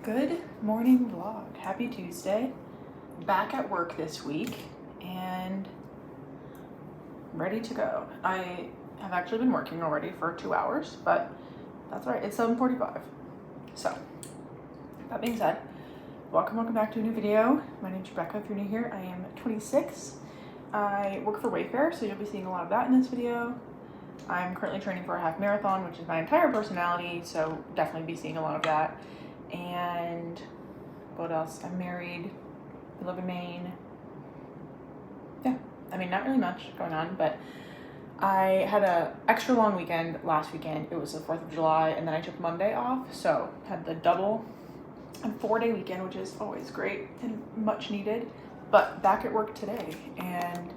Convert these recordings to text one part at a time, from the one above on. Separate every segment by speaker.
Speaker 1: Good morning vlog. Happy Tuesday. Back at work this week and ready to go. I have actually been working already for 2 hours, but that's all right. It's 7:45. So that being said, welcome back to a new video. My name is Rebecca. If you're new here, I am 26. I work for Wayfair, so you'll be seeing a lot of that in this video. I'm currently training for a half marathon, which is my entire personality, so definitely be seeing a lot of that. And what else? I'm married, I live in Maine. Yeah, I mean, not really much going on, but I had a extra long weekend last weekend. It was the 4th of July, and then I took Monday off, so had the double and 4-day weekend, which is always great and much needed. But back at work today and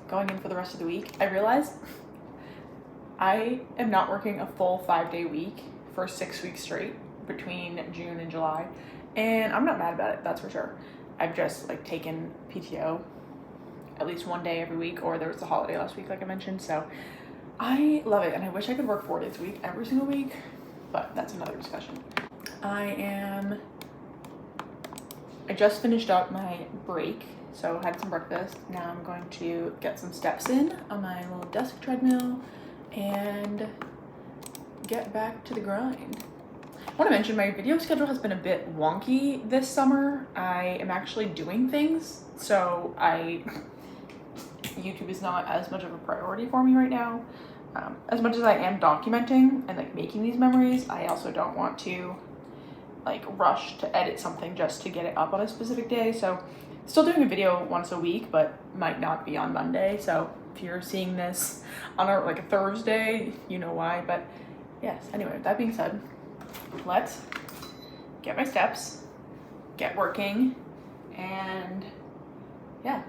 Speaker 1: going in for the rest of the week, I realized I am not working a full 5-day week for 6 weeks straight between June and July, and I'm not mad about it, that's for sure. I've just taken PTO at least 1 day every week, or there was a holiday last week like I mentioned, so I love it, and I wish I could work 4 days a week every single week, but that's another discussion. I just finished up my break, so had some breakfast. Now I'm going to get some steps in on my little desk treadmill and get back to the grind. I want to mention my video schedule has been a bit wonky this summer. I am actually doing things, so YouTube is not as much of a priority for me right now. As much as I am documenting and making these memories, I also don't want to rush to edit something just to get it up on a specific day. So still doing a video once a week, but might not be on Monday. So if you're seeing this on a Thursday, you know why. But yes, anyway, that being said, let's get my steps, get working, and yeah.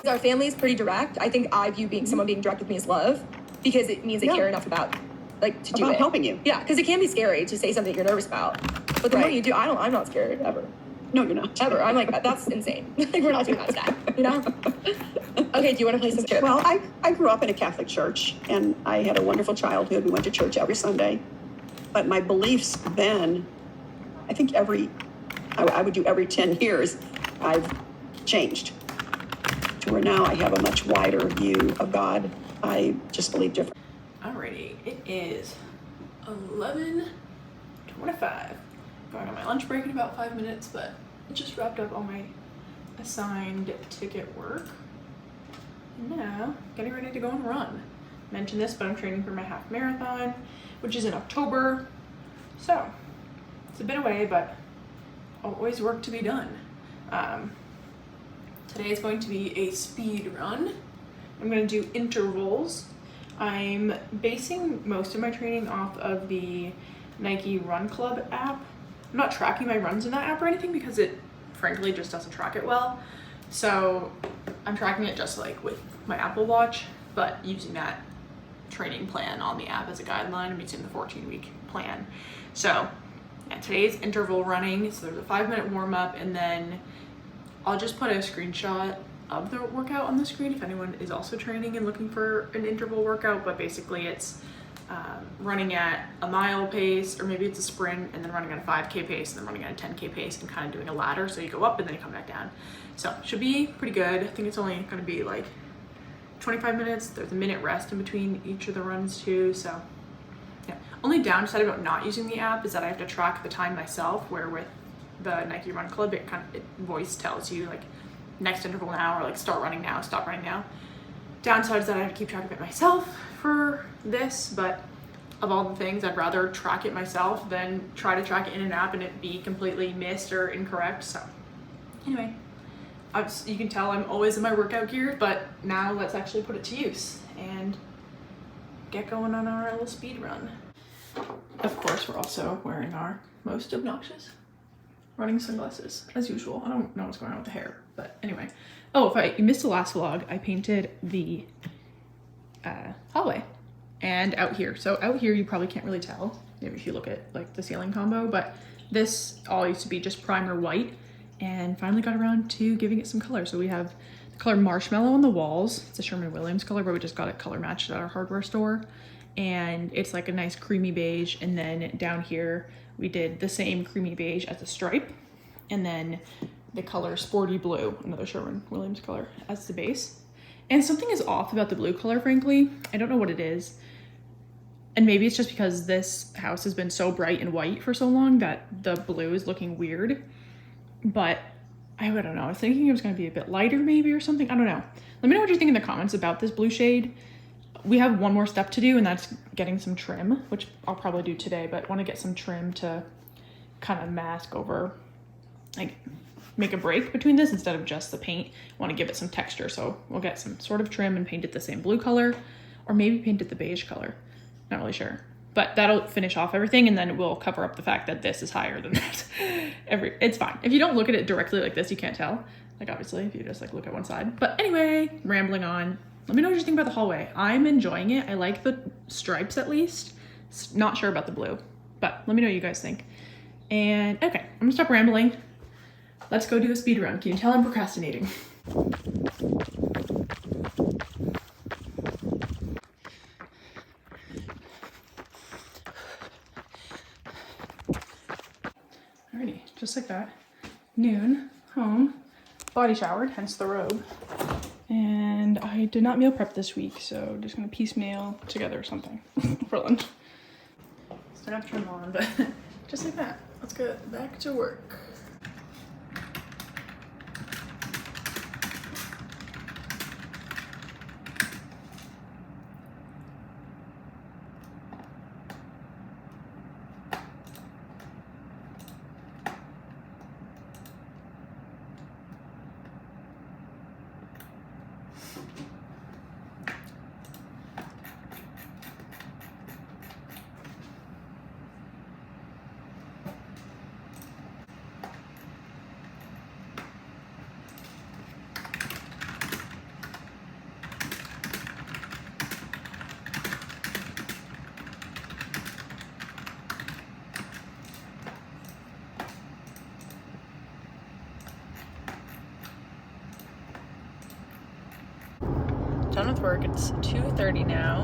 Speaker 2: Our family is pretty direct. I think I view someone being direct with me as love, because it means they care enough about to do it.
Speaker 3: Helping you.
Speaker 2: Yeah, because it can be scary to say something you're nervous about. But the more you do, I'm not scared ever.
Speaker 3: No, you're not.
Speaker 2: Ever. I'm that's insane. We're not doing that stuff, you know? Okay, do you want to play some chip?
Speaker 3: Well, I grew up in a Catholic church, and I had a wonderful childhood. We went to church every Sunday. But my beliefs then, I think I would do every 10 years, I've changed to where now I have a much wider view of God. I just believe different.
Speaker 1: Alrighty, it is 11:25. Going on my lunch break in about 5 minutes, but I just wrapped up all my assigned ticket work. And now, getting ready to go and run. Mentioned this, but I'm training for my half marathon, which is in October. So, it's a bit away, but always work to be done. Today is going to be a speed run. I'm going to do intervals. I'm basing most of my training off of the Nike Run Club app. I'm not tracking my runs in that app or anything because it frankly just doesn't track it well. So I'm tracking it just with my Apple Watch, but using that training plan on the app as a guideline. I'm using the 14-week plan. So yeah, today's interval running. So there's a 5-minute warm up, and then I'll just put a screenshot of the workout on the screen if anyone is also training and looking for an interval workout, but basically it's running at a mile pace, or maybe it's a sprint, and then running at a 5K pace, and then running at a 10K pace, and kind of doing a ladder, so you go up and then you come back down. So should be pretty good. I think it's only going to be 25 minutes. There's a minute rest in between each of the runs too, so yeah. Only downside about not using the app is that I have to track the time myself, where with the Nike Run Club, it voice tells you next interval now, or start running now, stop running now. Downside is that I have to keep track of it myself for this, but of all the things, I'd rather track it myself than try to track it in an app and it be completely missed or incorrect. So anyway, you can tell I'm always in my workout gear, but now let's actually put it to use and get going on our little speed run. Of course, we're also wearing our most obnoxious running sunglasses as usual. I don't know what's going on with the hair, but anyway. Oh, if you missed the last vlog, I painted the hallway and out here. So out here, you probably can't really tell, maybe if you look at like the ceiling combo, but this all used to be just primer white, and finally got around to giving it some color. So we have the color Marshmallow on the walls. It's a Sherwin-Williams color, but we just got it color matched at our hardware store. And it's like a nice creamy beige. And then down here, we did the same creamy beige as a stripe. And then the color Sporty Blue, another Sherwin-Williams color, as the base. And something is off about the blue color, frankly. I don't know what it is. And maybe it's just because this house has been so bright and white for so long that the blue is looking weird. But I don't know. I was thinking it was going to be a bit lighter maybe or something. I don't know. Let me know what you think in the comments about this blue shade. We have one more step to do, and that's getting some trim, which I'll probably do today, but want to get some trim to kind of mask over, like make a break between this instead of just the paint. Want to give it some texture. So we'll get some sort of trim and paint it the same blue color, or maybe paint it the beige color. Not really sure. But that'll finish off everything, and then it will cover up the fact that this is higher than that. It's fine. If you don't look at it directly like this, you can't tell. Like obviously, if you just like look at one side. But anyway, rambling on. Let me know what you think about the hallway. I'm enjoying it. I like the stripes at least. Not sure about the blue, but let me know what you guys think. And okay, I'm gonna stop rambling. Let's go do a speed run. Can you tell I'm procrastinating? Alrighty, just like that. Noon, home, body showered, hence the robe. And I did not meal prep this week, so just gonna piecemeal together something for lunch. Still have trim on, but just like that. Let's get back to work. Done with work. It's 2:30 now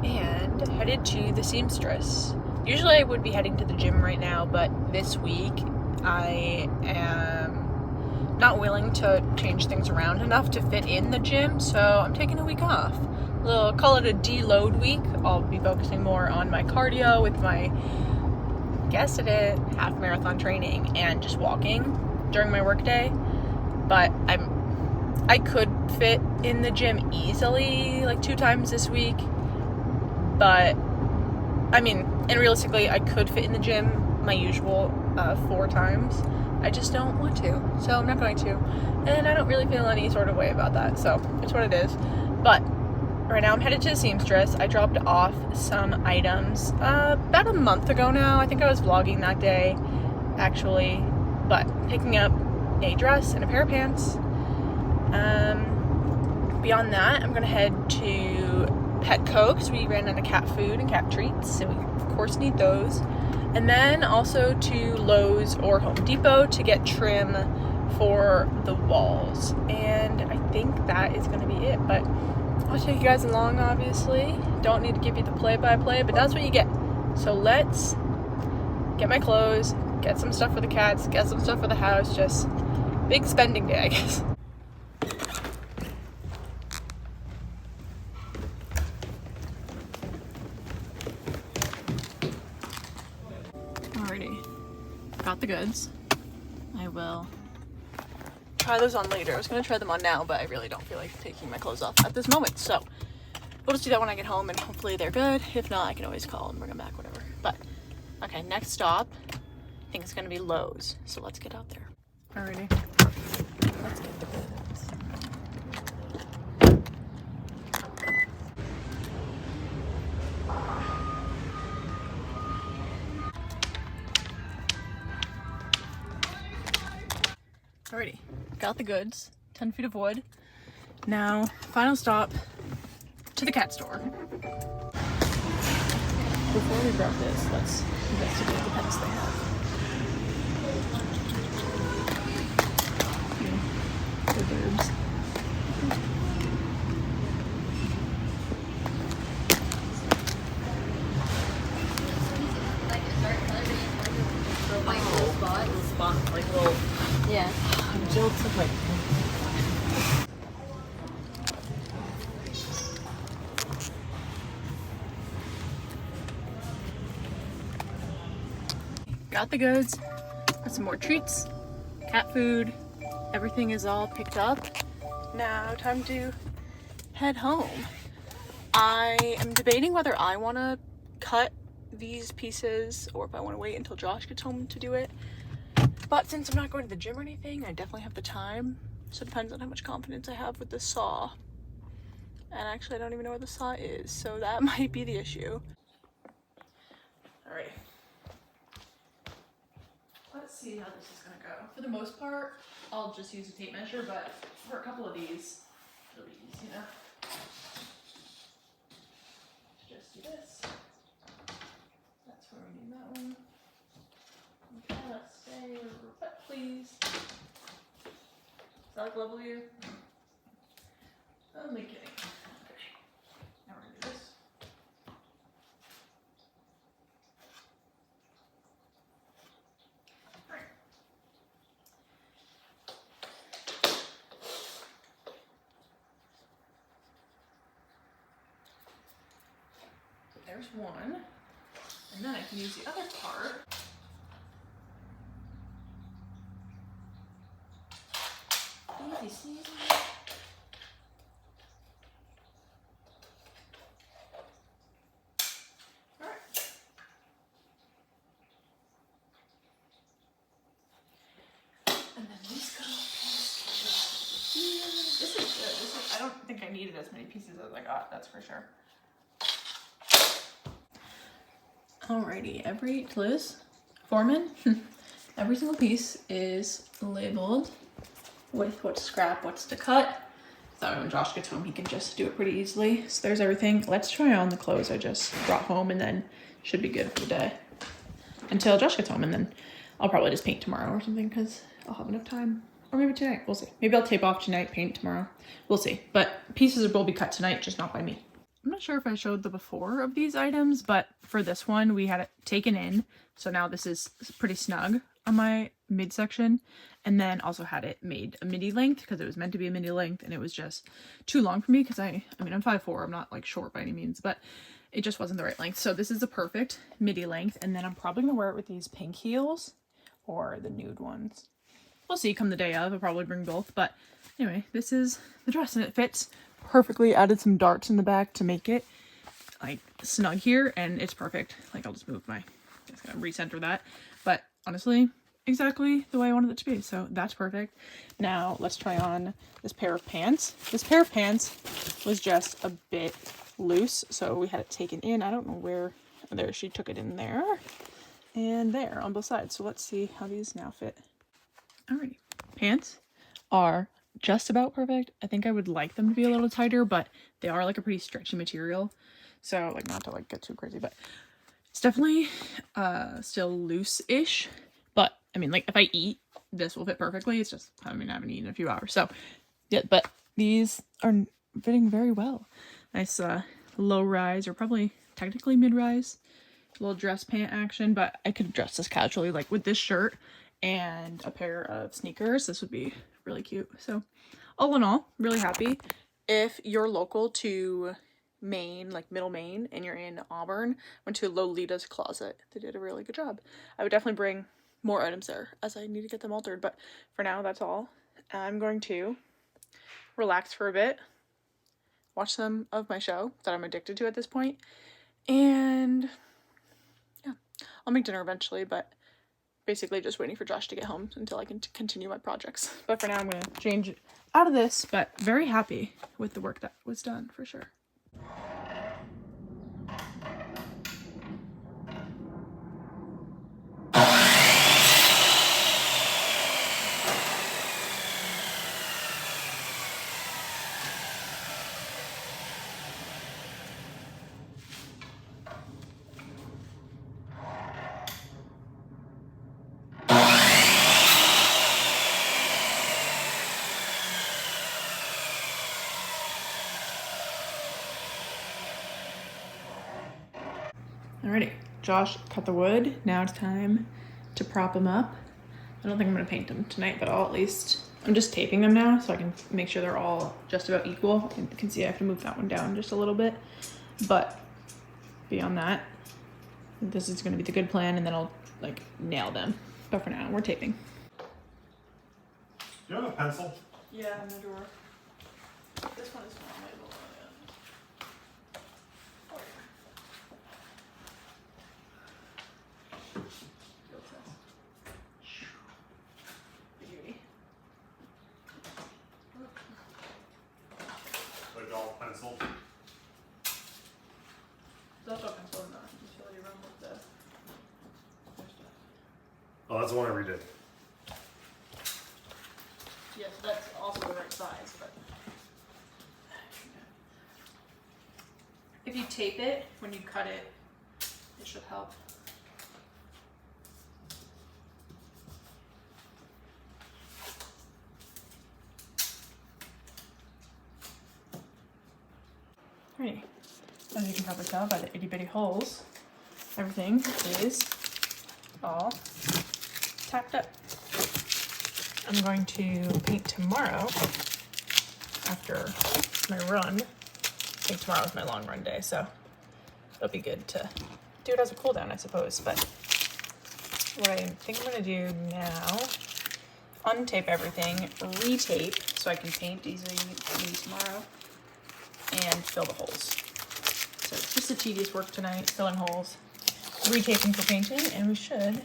Speaker 1: and headed to the seamstress. Usually I would be heading to the gym right now, but this week I am not willing to change things around enough to fit in the gym, so I'm taking a week off. Call it a deload week. I'll be focusing more on my cardio with my, guess it is, half marathon training and just walking during my work day. But I could fit in the gym easily like 2 times this week, but I mean, and realistically I could fit in the gym my usual 4 times. I just don't want to, so I'm not going to, and I don't really feel any sort of way about that, so it's what it is. But right now I'm headed to the seamstress. I dropped off some items about a month ago now. I think I was vlogging that day actually, but picking up a dress and a pair of pants. Beyond that, I'm gonna head to Petco because we ran out of cat food and cat treats, so we of course need those. And then also to Lowe's or Home Depot to get trim for the walls. And I think that is gonna be it, but I'll take you guys along, obviously. Don't need to give you the play-by-play, but that's what you get. So let's get my clothes, get some stuff for the cats, get some stuff for the house. Just big spending day, I guess. Alrighty, got the goods. I will try those on later. I was gonna try them on now, but I really don't feel like taking my clothes off at this moment. So we'll just do that when I get home, and hopefully they're good. If not, I can always call and bring them back, whatever. But okay, next stop, I think it's gonna be Lowe's. So let's get out there. Alrighty, let's get the goods. Alrighty, got the goods. 10 feet of wood. Now, final stop to the cat store. Before we grab this, let's investigate the pets they have. The birds.
Speaker 4: Yeah.
Speaker 1: Jilts of like. Got the goods. Got some more treats, cat food. Everything is all picked up. Now, time to head home. I am debating whether I want to cut these pieces or if I want to wait until Josh gets home to do it. But since I'm not going to the gym or anything, I definitely have the time. So it depends on how much confidence I have with the saw. And actually, I don't even know where the saw is, so that might be the issue. Alright. Let's see how this is gonna go. For the most part, I'll just use a tape measure, but for a couple of these, it'll be easy enough. Just do this. That's where we need that one. Okay, let's say repeat, please. Does that look level to you? Only kidding. Okay. Now we're gonna do this. Alright. So there's one. And then I can use the other part. Easy sneezy. Alright. And then these go here. This is good. I don't think I needed as many pieces as I got, that's for sure. Alrighty, Liz, Foreman, every single piece is labeled with what's scrap, what's to cut. So when Josh gets home, he can just do it pretty easily. So there's everything. Let's try on the clothes I just brought home, and then should be good for the day. Until Josh gets home, and then I'll probably just paint tomorrow or something because I'll have enough time. Or maybe tonight, we'll see. Maybe I'll tape off tonight, paint tomorrow. We'll see. But pieces will be cut tonight, just not by me. I'm not sure if I showed the before of these items, but for this one, we had it taken in. So now this is pretty snug on my midsection. And then also had it made a midi length because it was meant to be a midi length, and it was just too long for me because I mean, I'm 5'4", I'm not like short by any means, but it just wasn't the right length. So this is the perfect midi length. And then I'm probably gonna wear it with these pink heels or the nude ones. We'll see come the day of. I'll probably bring both. But anyway, this is the dress and it fits perfectly. Added some darts in the back to make it like snug here, and it's perfect. Like I'll just move my, just gonna recenter that. But honestly, exactly the way I wanted it to be. So that's perfect. Now let's try on this pair of pants. This pair of pants was just a bit loose, so we had it taken in. I don't know where. There, she took it in there and there on both sides. So let's see how these now fit. Alrighty, pants are just about perfect. I think I would like them to be a little tighter, but they are like a pretty stretchy material. So like not to like get too crazy, but it's definitely still loose-ish. But I mean, like if I eat, this will fit perfectly. It's just, I mean, I haven't eaten in a few hours. So yeah, but these are fitting very well. Nice low rise, or probably technically mid rise. Little dress pant action, but I could dress this casually, like with this shirt and a pair of sneakers. This would be really cute. So all in all, really happy. If you're local to Maine, like middle Maine, and you're in Auburn, went to Lolita's Closet. They did a really good job. I would definitely bring more items there as I need to get them altered, but for now that's all. I'm going to relax for a bit, watch some of my show that I'm addicted to at this point. And yeah, I'll make dinner eventually, but basically just waiting for Josh to get home until I can continue my projects. But for now, I'm going to change out of this, but very happy with the work that was done for sure. Alrighty, Josh cut the wood. Now it's time to prop them up. I don't think I'm gonna paint them tonight, but I'm just taping them now so I can make sure they're all just about equal. You can see I have to move that one down just a little bit. But beyond that, this is gonna be the good plan, and then I'll like nail them. But for now, we're taping.
Speaker 4: Do you have a pencil?
Speaker 1: Yeah, in the drawer. This one is not my little
Speaker 4: A dull pencil.
Speaker 1: That's not pencil in the utility room with the.
Speaker 4: Oh, that's the one I redid.
Speaker 1: Yes, that's also the right size, but if you tape it when you cut it, it should help. Alrighty, as you can probably tell by the itty bitty holes, everything is all tacked up. I'm going to paint tomorrow after my run. I think tomorrow is my long run day, so it'll be good to do it as a cool down, I suppose. But what I think I'm gonna do now, untape everything, retape so I can paint easily tomorrow, and fill the holes. So it's just a tedious work tonight, filling holes, retaping for painting, and we should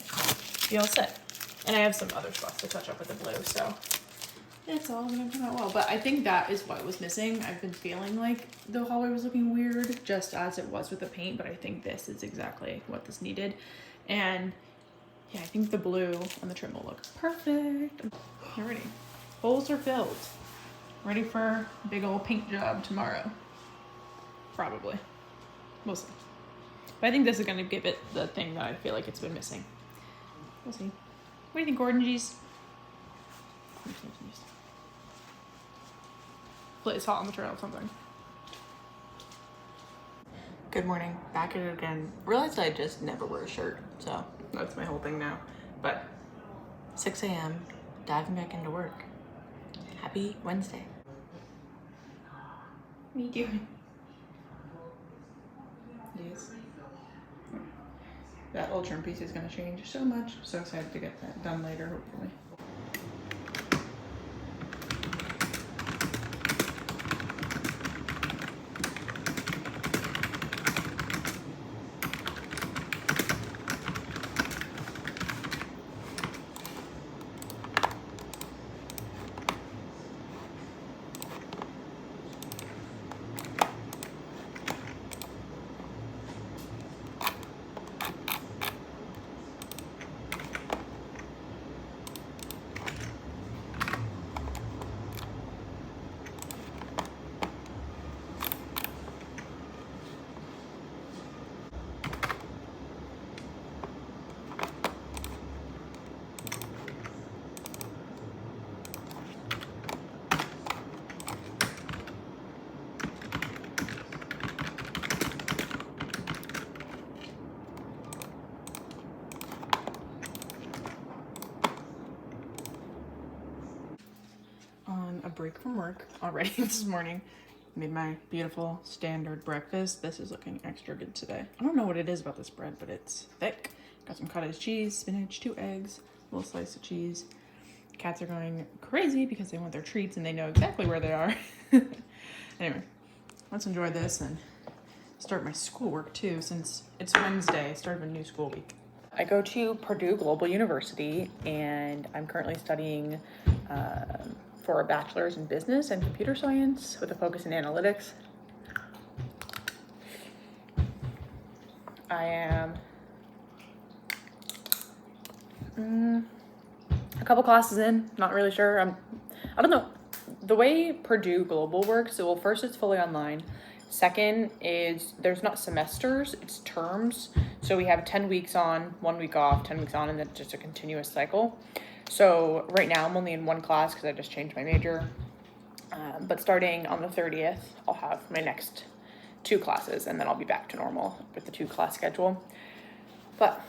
Speaker 1: be all set. And I have some other spots to touch up with the blue, so it's all gonna come out well. But I think that is what was missing. I've been feeling like the hallway was looking weird, just as it was with the paint, but I think this is exactly what this needed. And yeah, I think the blue on the trim will look perfect. Alrighty, holes are filled. Ready for a big old paint job tomorrow. Probably. We'll see. But I think this is gonna give it the thing that I feel like it's been missing. We'll see. What do you think, Gordon-G's? It's hot on the trail or something. Good morning. Back at it again. Realized I just never wear a shirt, so that's my whole thing now. But 6 a.m., diving back into work. Happy Wednesday. What are you doing? Yes. That old trim piece is going to change so much. So excited to get that done later, hopefully. On a break from work already this morning. Made my beautiful standard breakfast. This is looking extra good today. I don't know what it is about this bread, but it's thick. Got some cottage cheese, spinach, 2 eggs, a little slice of cheese. Cats are going crazy because they want their treats and they know exactly where they are. Anyway, let's enjoy this and start my schoolwork too, since it's Wednesday, start of a new school week. I go to Purdue Global University, and I'm currently studying for a bachelor's in business and computer science with a focus in analytics. I am a couple classes in, not really sure. I don't know. The way Purdue Global works, so well, first it's fully online. Second is there's not semesters, it's terms. So we have 10 weeks on, 1 week off, 10 weeks on, and then just a continuous cycle. So right now I'm only in one class because I just changed my major. But starting on the 30th, I'll have my next 2 classes, and then I'll be back to normal with the 2-class schedule. But,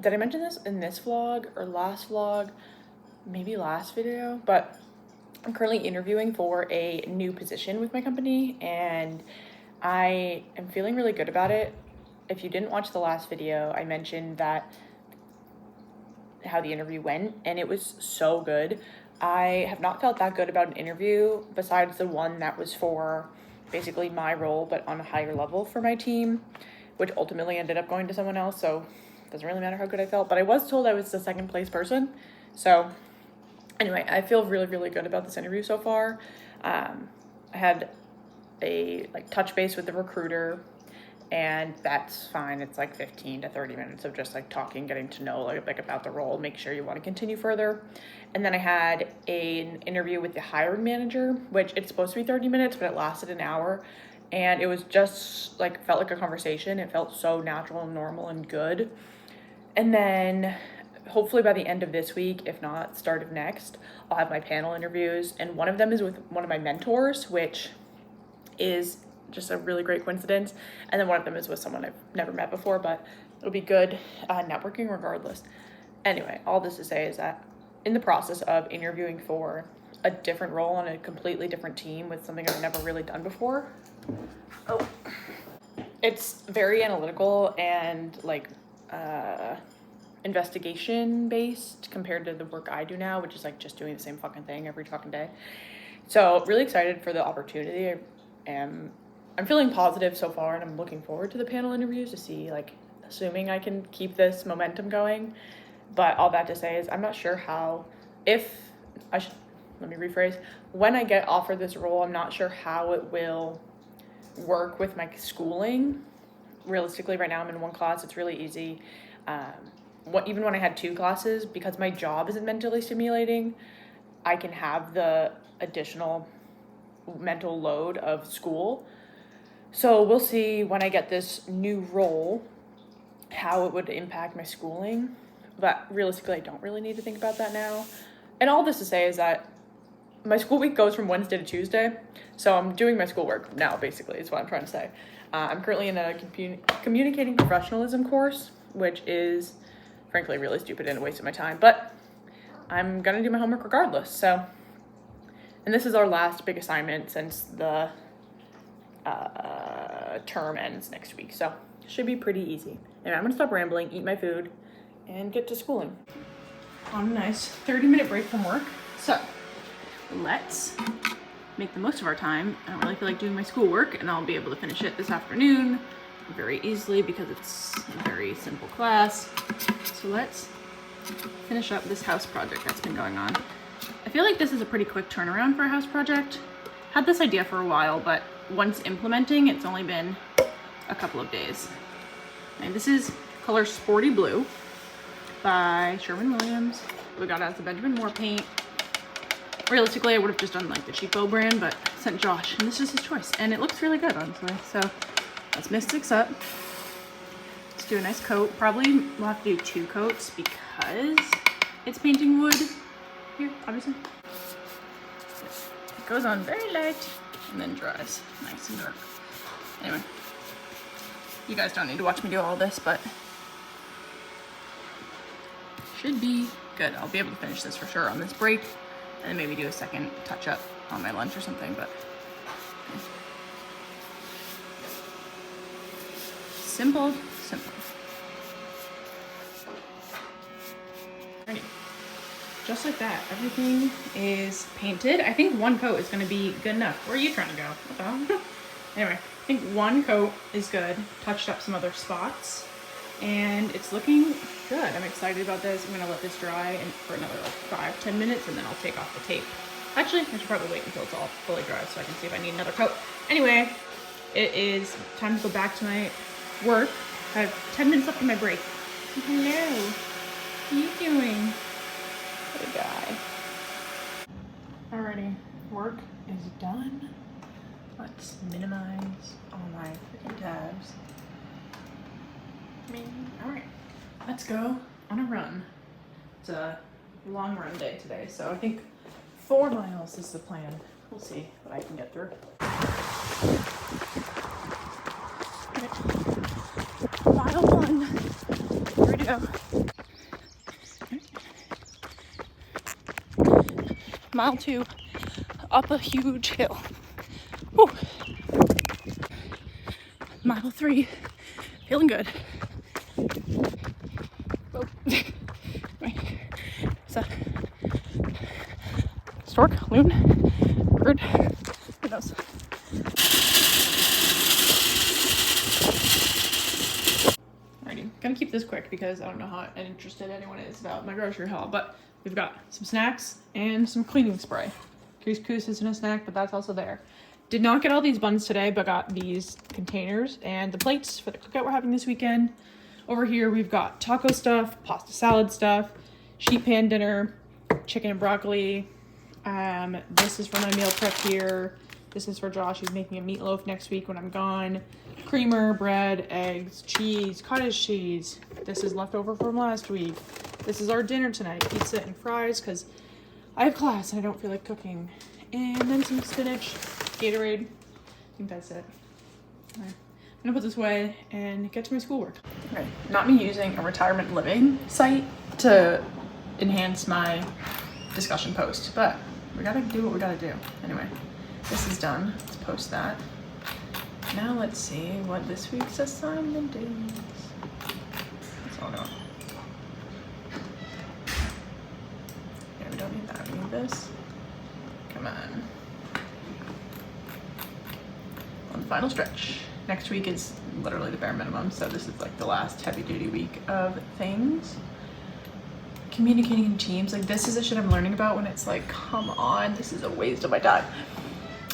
Speaker 1: did I mention this in this vlog or last vlog? Maybe last video, but I'm currently interviewing for a new position with my company, and I am feeling really good about it. If you didn't watch the last video, I mentioned how the interview went, and it was so good. I have not felt that good about an interview besides the one that was for basically my role, but on a higher level for my team, which ultimately ended up going to someone else, so it doesn't really matter how good I felt, but I was told I was the 2nd place person. So anyway, I feel really, really good about this interview so far. I had a touch base with the recruiter, and that's fine. It's 15 to 30 minutes of just talking, getting to know about the role, make sure you want to continue further. And then I had an interview with the hiring manager, which it's supposed to be 30 minutes, but it lasted an hour. And it was just felt like a conversation. It felt so natural and normal and good. And then hopefully by the end of this week, if not start of next, I'll have my panel interviews. And one of them is with one of my mentors, which is just a really great coincidence. And then one of them is with someone I've never met before, but it'll be good networking regardless. Anyway, all this to say is that in the process of interviewing for a different role on a completely different team with something I've never really done before, it's very analytical and investigation based compared to the work I do now, which is just doing the same fucking thing every fucking day. So really excited for the opportunity. I'm feeling positive so far, and I'm looking forward to the panel interviews to see, assuming I can keep this momentum going. But all that to say is I'm not sure when I get offered this role, I'm not sure how it will work with my schooling. Realistically, right now I'm in one class, it's really easy. Even when I had 2 classes, because my job isn't mentally stimulating, I can have the additional mental load of school. So we'll see when I get this new role how it would impact my schooling, but realistically I don't really need to think about that now. And all this to say is that my school week goes from Wednesday to Tuesday, so I'm doing my schoolwork now, basically, is what I'm trying to say. I'm currently in a communicating professionalism course, which is frankly really stupid and a waste of my time, but I'm gonna do my homework regardless. So, and this is our last big assignment since the term ends next week, so it should be pretty easy. Anyway, I'm gonna stop rambling, eat my food, and get to schooling. On a nice 30-minute break from work. So let's make the most of our time. I don't really feel like doing my schoolwork, and I'll be able to finish it this afternoon very easily because it's a very simple class. So let's finish up this house project that's been going on. I feel like this is a pretty quick turnaround for a house project. Had this idea for a while, but once implementing, it's only been a couple of days. And this is color Sporty Blue by Sherwin-Williams. We got out the Benjamin Moore paint. Realistically, I would have just done the cheapo brand, but sent Josh, and this is his choice. And it looks really good, honestly. So let's mix this up. Let's do a nice coat. Probably we'll have to do 2 coats because it's painting wood here, obviously. It goes on very light and then dries nice and dark. Anyway, you guys don't need to watch me do all this, but should be good. I'll be able to finish this for sure on this break, and then maybe do a second touch up on my lunch or something, but simple. Ready. just like that. Everything is painted. I think one coat is gonna be good enough. Where are you trying to go? What the hell? Anyway, I think one coat is good. Touched up some other spots and it's looking good. I'm excited about this. I'm gonna let this dry for another like 5-10 minutes and then I'll take off the tape. Actually, I should probably wait until it's all fully dry so I can see if I need another coat. Anyway, it is time to go back to my work. I have 10 minutes left in my break. Hello, what are you doing? What a guy. Alrighty, work is done. Let's minimize all my freaking tabs. Alright, let's go on a run. It's a long run day today, so I think 4 miles is the plan. We'll see what I can get through. Mile 1. Here we go. Mile 2. Up a huge hill. Whew. Mile 3. Feeling good. Oh. What's that? Stork? Loon? Bird? Who knows? Alrighty, gonna keep this quick because I don't know how interested anyone is about my grocery haul, but we've got some snacks and some cleaning spray. Couscous isn't a snack, but that's also there. Did not get all these buns today, but got these containers and the plates for the cookout we're having this weekend. Over here, we've got taco stuff, pasta salad stuff, sheet pan dinner, chicken and broccoli. This is for my meal prep here. This is for Josh. He's making a meatloaf next week when I'm gone. Creamer, bread, eggs, cheese, cottage cheese. This is leftover from last week. This is our dinner tonight, pizza and fries, because I have class and I don't feel like cooking. And then some spinach, Gatorade. I think that's it. All right. I'm gonna put this away and get to my schoolwork. Okay, not me using a retirement living site to enhance my discussion post, but we gotta do what we gotta do. Anyway, this is done. Let's post that. Now let's see what this week's assignment is. That's all going. Yeah, we don't need that. We need this. Come on. On the final stretch. Next week is literally the bare minimum, so this is like the last heavy duty week of things. Communicating in teams, like this is the shit I'm learning about when it's like, come on, this is a waste of my time.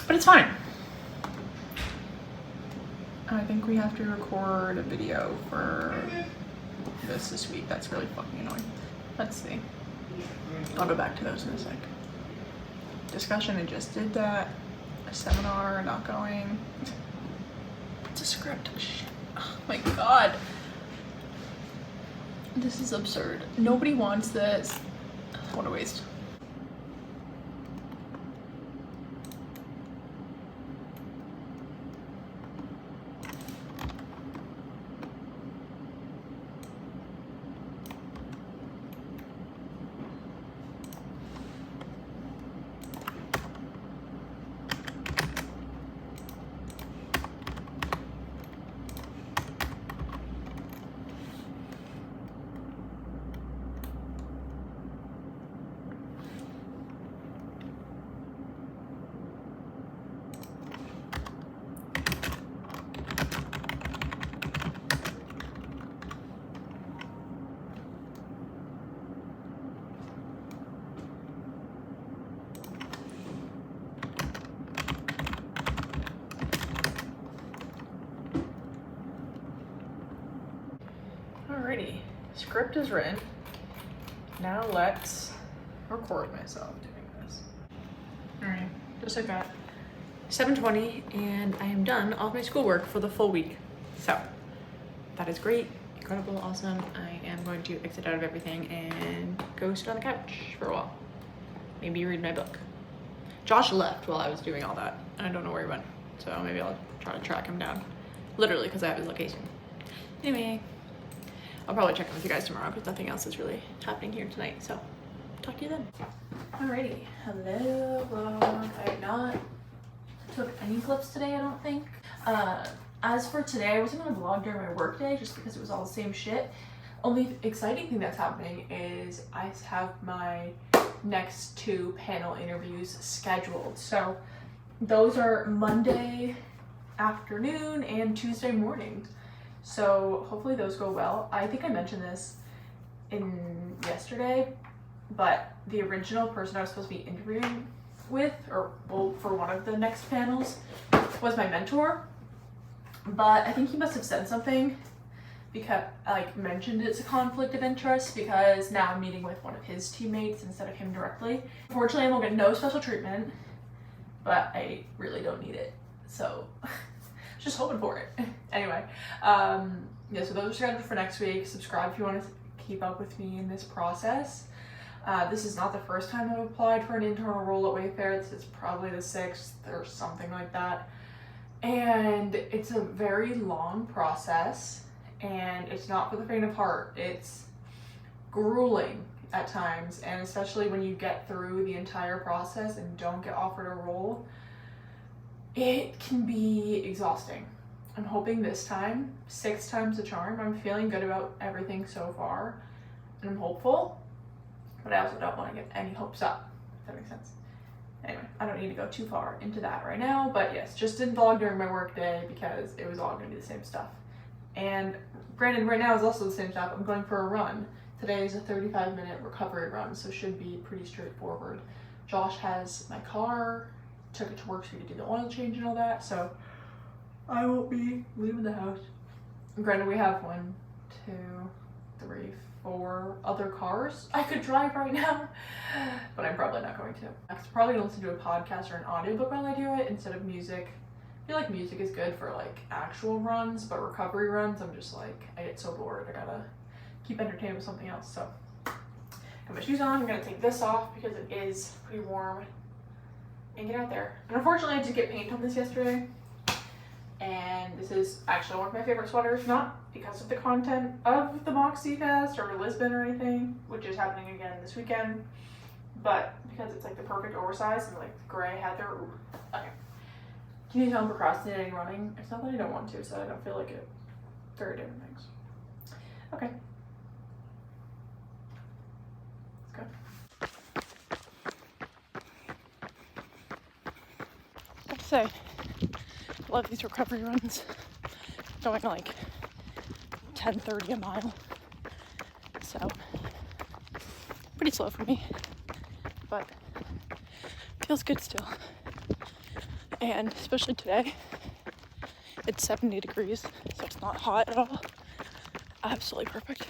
Speaker 1: But it's fine. I think we have to record a video for this week. That's really fucking annoying. Let's see. I'll go back to those in a sec. Discussion, I just did that. A seminar, not going. It's a script. Shit. Oh my god. This is absurd. Nobody wants this. What a waste. Alrighty, script is written. Now let's record myself doing this. Alright, just like that. 7:20 and I am done all of my schoolwork for the full week. So that is great, incredible, awesome. I am going to exit out of everything and go sit on the couch for a while. Maybe read my book. Josh left while I was doing all that. I don't know where he went. So maybe I'll try to track him down. Literally, because I have his location. Anyway, I'll probably check in with you guys tomorrow because nothing else is really happening here tonight. So talk to you then. Alrighty, hello vlog. I have not took any clips today, I don't think. As for today, I wasn't gonna vlog during my work day just because it was all the same shit. only exciting thing that's happening is I have my next 2 panel interviews scheduled. So those are Monday afternoon and Tuesday morning. So hopefully those go well. I think I mentioned this in yesterday, but the original person I was supposed to be interviewing with, or well, for one of the next panels, was my mentor. But I think he must have said something, because like mentioned it's a conflict of interest, because now I'm meeting with one of his teammates instead of him directly. Unfortunately, I won't get no special treatment, but I really don't need it. So just hoping for it. Anyway, yeah, so those are scheduled for next week. Subscribe if you want to keep up with me in this process. This is not the first time I've applied for an internal role at Wayfair. It's probably the 6th or something like that. And it's a very long process, and it's not for the faint of heart. It's grueling at times, and especially when you get through the entire process and don't get offered a role, it can be exhausting. I'm hoping this time, 6 times the charm. I'm feeling good about everything so far, and I'm hopeful, but I also don't want to get any hopes up, if that makes sense. Anyway, I don't need to go too far into that right now, but yes, just didn't vlog during my work day because it was all going to be the same stuff. And granted, right now is also the same stuff. I'm going for a run. Today is a 35-minute recovery run, so should be pretty straightforward. Josh has my car, took it to work so we could do the oil change and all that, so I won't be leaving the house. Granted, we have 1, 2, 3, 4 other cars I could drive right now, but I'm probably not going to. I'm probably gonna listen to a podcast or an audiobook while I do it instead of music. I feel like music is good for like actual runs, but recovery runs, I'm just like, I get so bored. I gotta keep entertained with something else. So got my shoes on. I'm gonna take this off because it is pretty warm and get out there. And unfortunately, I did get paint on this yesterday. And this is actually one of my favorite sweaters, not because of the content of the Moxie Fest or Lisbon or anything, which is happening again this weekend, but because it's like the perfect oversize and like gray heather. Okay. Can you tell I'm procrastinating running? It's not that I don't want to, so I don't feel like it. Very different things. Okay. Let's go. I have to say, I love these recovery runs. Going like 10:30 a mile. So pretty slow for me, but feels good still. And especially today, it's 70 degrees, so it's not hot at all. Absolutely perfect.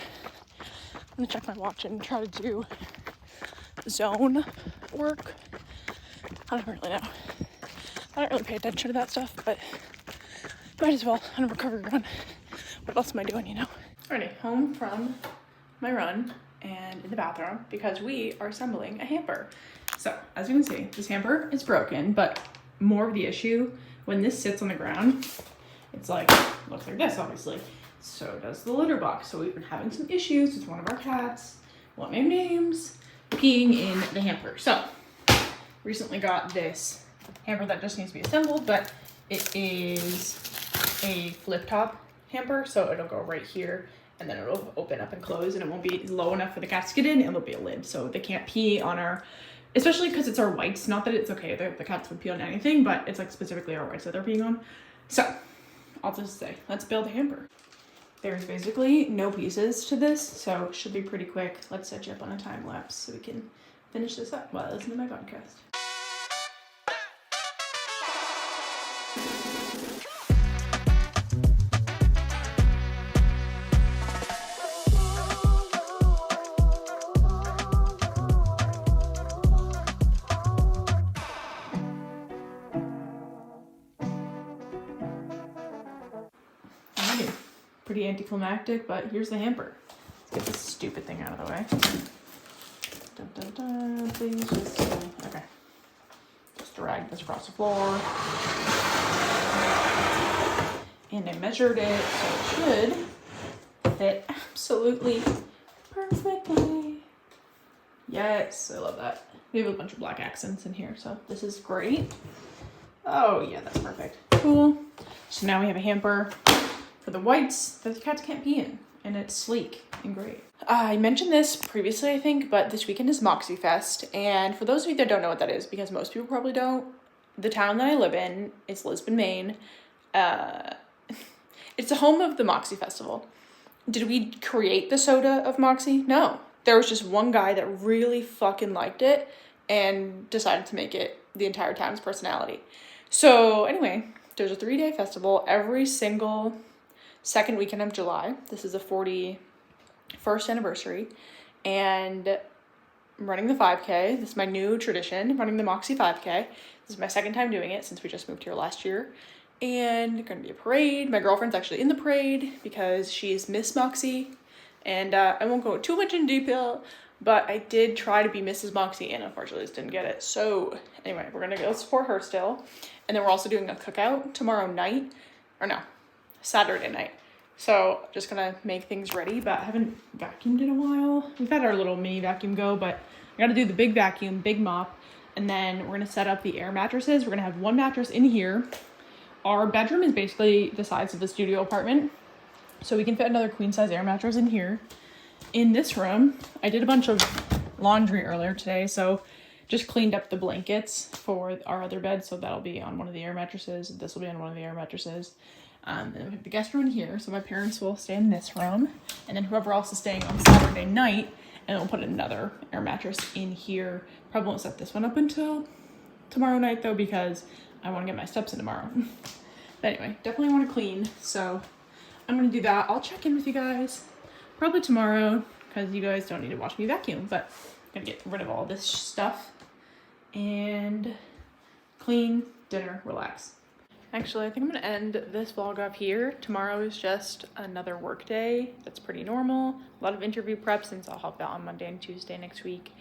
Speaker 1: I'm gonna check my watch and try to do zone work. I don't really know. I don't really pay attention to that stuff, but might as well on a recovery run. What else am I doing, you know? Alrighty, home from my run and in the bathroom because we are assembling a hamper. So, as you can see, this hamper is broken, but more of the issue, when this sits on the ground, it's like, looks like this, obviously. So does the litter box. So we've been having some issues with one of our cats, won't name names, peeing in the hamper. So, recently got this hamper that just needs to be assembled, but it is a flip top hamper, so it'll go right here and then it'll open up and close, and it won't be low enough for the cats to get in, and it'll be a lid so they can't pee on our, especially because it's our whites. Not that it's okay, the cats would pee on anything, but it's like specifically our whites that they're peeing on. So I'll just say, let's build a hamper. There's basically no pieces to this, so it should be pretty quick. Let's set you up on a time lapse so we can finish this up while I listen to my podcast. Pretty anticlimactic, but here's the hamper. Let's get this stupid thing out of the way. Dun, dun, dun. Please just, okay. Just drag this across the floor. And I measured it, so it should fit absolutely perfectly. Yes, I love that. We have a bunch of black accents in here, so this is great. Oh yeah, that's perfect. Cool. So now we have a hamper for the whites that the cats can't pee in. and it's sleek and great. I mentioned this previously, I think, but this weekend is Moxie Fest, and for those of you that don't know what that is, because most people probably don't, the town that I live in is Lisbon, Maine. It's the home of the Moxie Festival. Did we create the soda of Moxie? No. There was just one guy that really fucking liked it and decided to make it the entire town's personality. So anyway, there's a 3-day festival every single second weekend of July. This is the 41st anniversary, and I'm running the 5K. This is my new tradition, running the Moxie 5K. This is my second time doing it since we just moved here last year. And there's gonna be a parade. My girlfriend's actually in the parade because she's Miss Moxie. And I won't go too much in detail, but I did try to be Mrs. Moxie and unfortunately just didn't get it. So anyway, we're gonna go support her still. And then we're also doing a cookout tomorrow night, or no, Saturday night. So just gonna make things ready, but I haven't vacuumed in a while. We've had our little mini vacuum go, but I gotta do the big vacuum, big mop. And then we're gonna set up the air mattresses. We're gonna have one mattress in here. Our bedroom is basically the size of the studio apartment, so we can fit another queen size air mattress in here. In this room, I did a bunch of laundry earlier today, so just cleaned up the blankets for our other bed, so that'll be on one of the air mattresses. This will be on one of the air mattresses. And we have the guest room in here, so my parents will stay in this room, and then whoever else is staying on Saturday night, and we'll put another air mattress in here. Probably won't set this one up until tomorrow night though, because I want to get my steps in tomorrow. But anyway, definitely want to clean, so I'm going to do that. I'll check in with you guys probably tomorrow because you guys don't need to watch me vacuum, but I'm going to get rid of all this stuff and clean, dinner, relax. Actually, I think I'm going to end this vlog off here. Tomorrow is just another work day. That's pretty normal. A lot of interview prep since I'll help out on Monday and Tuesday next week.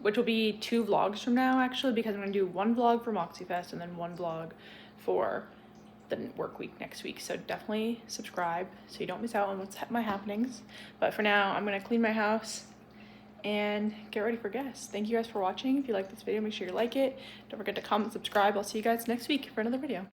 Speaker 1: Which will be 2 vlogs from now actually, because I'm gonna do 1 vlog for Moxie Fest and then 1 vlog for the work week next week. So definitely subscribe so you don't miss out on what's my happenings. But for now, I'm gonna clean my house and get ready for guests. Thank you guys for watching. If you like this video, make sure you like it. Don't forget to comment, subscribe. I'll see you guys next week for another video.